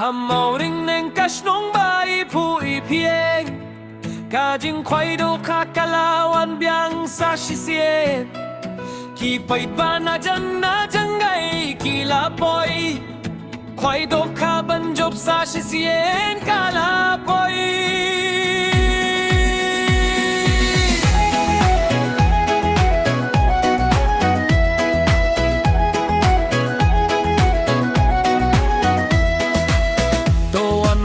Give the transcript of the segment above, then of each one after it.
Hamaw ring neng kas nong bai pui pieng Kajing kwai do kakalawan biang sa sisien Ki pai ba na jangai kilapoy Kwai do ka banjob sa sisien kalapoy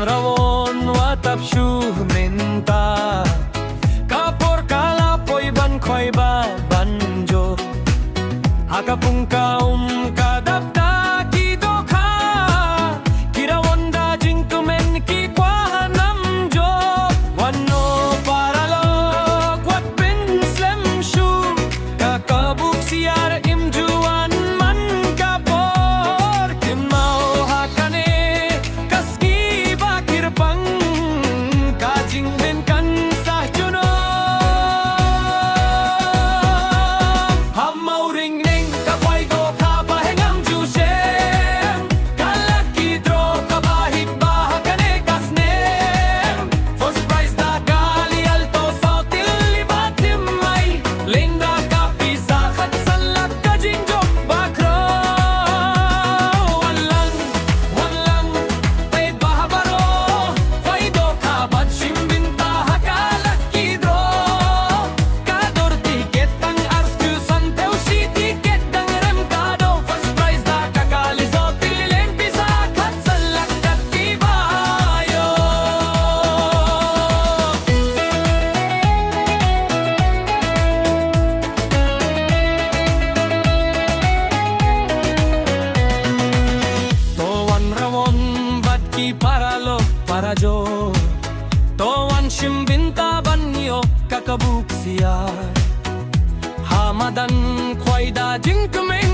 Rawon watap shu minta Kapor kalapoy ban koy ba banjo Hakapung kadapta kido ka Kirawon da jing tumen ki kwa nam jo Wano paralo kwat pin slem shu Kakabuk siar imjuan man kapor Kimau hakane Paralo parajo Toan shimbinta banyo kakabuk siya Hamadan kway da jing kume